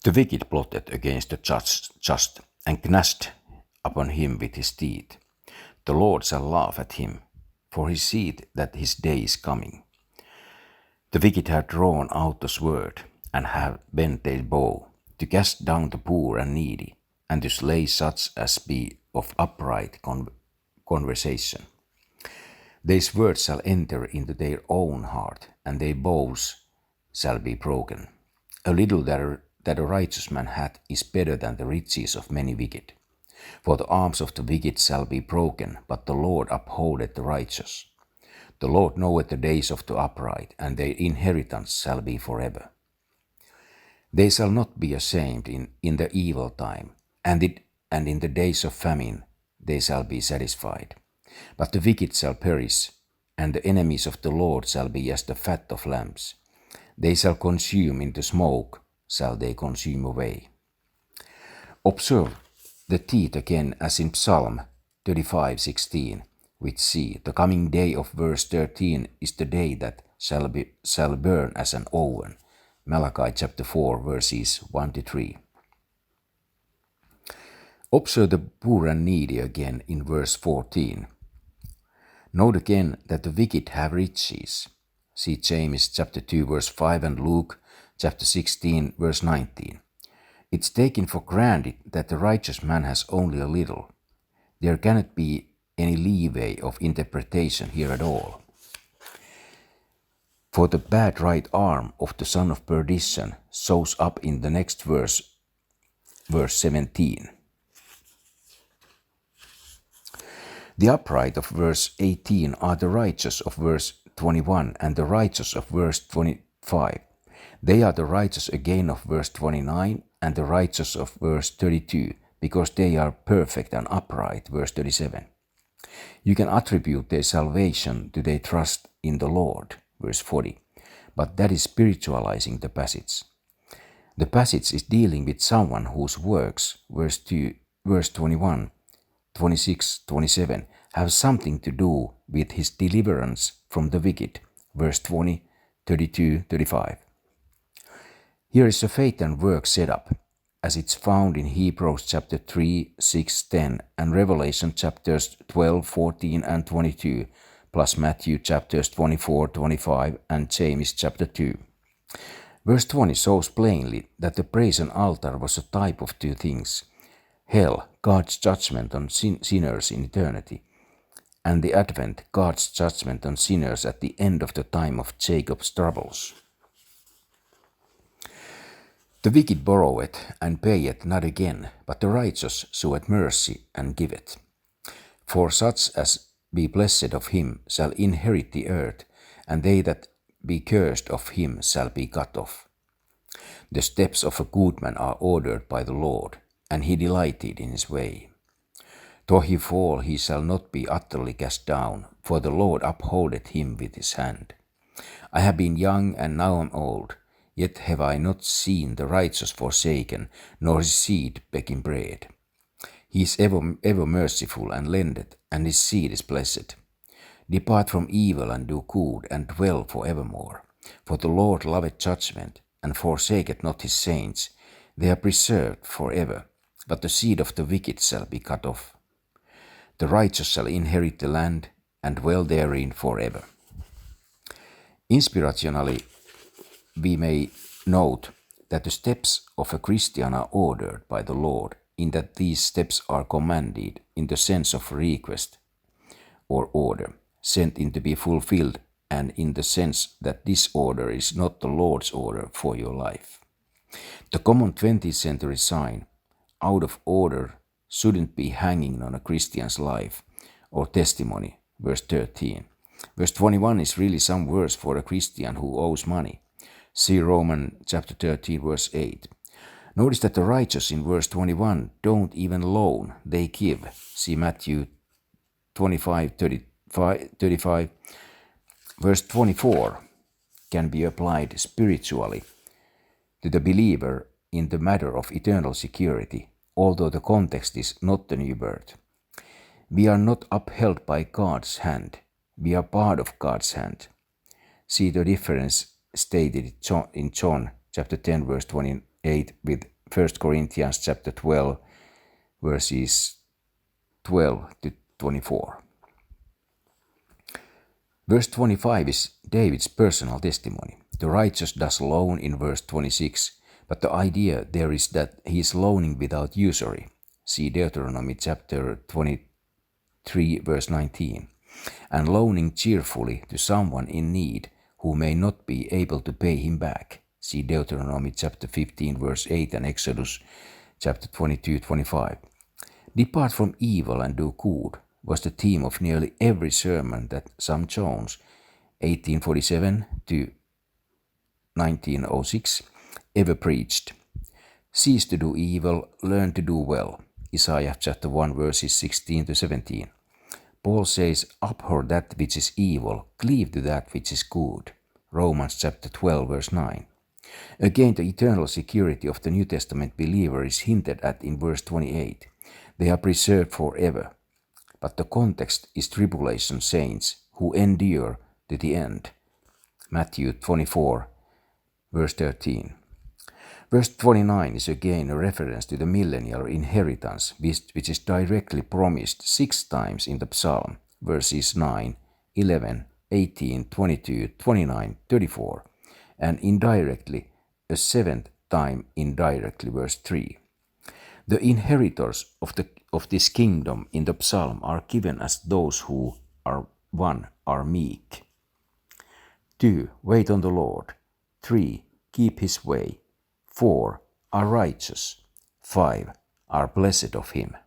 The wicked plotted against the just and gnashed upon him with his teeth. The Lord shall laugh at him, for he seeth that his day is coming. The wicked have drawn out the sword, and have bent their bow, to cast down the poor and needy, and to slay such as be of upright conversation. Their words shall enter into their own heart, and their bows shall be broken. A little that a righteous man hath is better than the riches of many wicked. For the arms of the wicked shall be broken, but the Lord upholdeth the righteous. The Lord knoweth the days of the upright, and their inheritance shall be forever. They shall not be ashamed in the evil time, and in the days of famine they shall be satisfied. But the wicked shall perish, and the enemies of the Lord shall be as the fat of lambs. They shall consume into smoke, shall they consume away. Observe the teeth again as in Psalm 35:16, which see, the coming day of verse 13 is the day that shall burn as an oven. Malachi chapter 4 verses 1-3. Observe the poor and needy again in verse 14. Note again that the wicked have riches. See James chapter 2 verse 5 and Luke chapter 16 verse 19. It's taken for granted that the righteous man has only a little. There cannot be any leeway of interpretation here at all. For the bad right arm of the son of perdition shows up in the next verse, verse 17. The upright of verse 18 are the righteous of verse 21 and the righteous of verse 25. They are the righteous again of verse 29 and the righteous of verse 32, because they are perfect and upright, verse 37. You can attribute their salvation to their trust in the Lord, verse 40, but that is spiritualizing the passage. The passage is dealing with someone whose works, verse 21, 26, 27, have something to do with his deliverance from the wicked, verse 20, 32, 35. Here is a faith and work setup, as it's found in Hebrews chapter 3, 6, 10, and Revelation chapters 12, 14, and 22, plus Matthew chapters 24, 25, and James chapter 2. Verse 20 shows plainly that the brazen altar was a type of two things: hell, God's judgment on sinners in eternity, and the advent, God's judgment on sinners at the end of the time of Jacob's troubles. The wicked borroweth and payeth not again, but the righteous sheweth mercy and giveth. For such as be blessed of him shall inherit the earth, and they that be cursed of him shall be cut off. The steps of a good man are ordered by the Lord, and he delighted in his way. Though he fall, he shall not be utterly cast down, for the Lord upholdeth him with his hand. I have been young, and now am old, yet have I not seen the righteous forsaken, nor his seed begging bread. He is ever merciful, and lendeth, and his seed is blessed. Depart from evil, and do good, and dwell for evermore. For the Lord loveth judgment, and forsaketh not his saints. They are preserved for ever, but the seed of the wicked shall be cut off. The righteous shall inherit the land, and dwell therein for ever. Inspirationally, we may note that the steps of a Christian are ordered by the Lord, in that these steps are commanded in the sense of request or order, sent in to be fulfilled, and in the sense that this order is not the Lord's order for your life. The common 20th century sign, out of order, shouldn't be hanging on a Christian's life or testimony, verse 13. Verse 21 is really some verse for a Christian who owes money. See Romans chapter 13, verse 8. Notice that the righteous in verse 21 don't even loan, they give. See Matthew 25, 35. Verse 24 can be applied spiritually to the believer in the matter of eternal security, although the context is not the new birth. We are not upheld by God's hand. We are part of God's hand. See the difference stated in John chapter 10 verse 28 with 1 Corinthians chapter 12, verses 12 to 24. Verse 25 is David's personal testimony. The righteous does loan in verse 26, but the idea there is that he is loaning without usury. See Deuteronomy chapter 23, verse 19. And loaning cheerfully to someone in need who may not be able to pay him back. See Deuteronomy chapter 15, verse 8 and Exodus chapter 22, 25. Depart from evil and do good was the theme of nearly every sermon that Sam Jones, 1847 to 1906, ever preached. Cease to do evil, learn to do well. Isaiah chapter 1 verses 16 to 17. Paul says, abhor that which is evil, cleave to that which is good. Romans chapter 12 verse 9. Again, the eternal security of the New Testament believer is hinted at in verse 28. They are preserved forever. But the context is tribulation saints who endure to the end. Matthew 24 verse 13. Verse 29 is again a reference to the millennial inheritance, which is directly promised 6 times in the psalm, verses 9, 11, 18, 22, 29, 34, and indirectly a 7th time indirectly, verse 3. The inheritors of this kingdom in the psalm are given as those who are 1. Are meek, 2. Wait on the Lord, 3. Keep his way, 4. Are righteous, 5. Are blessed of him.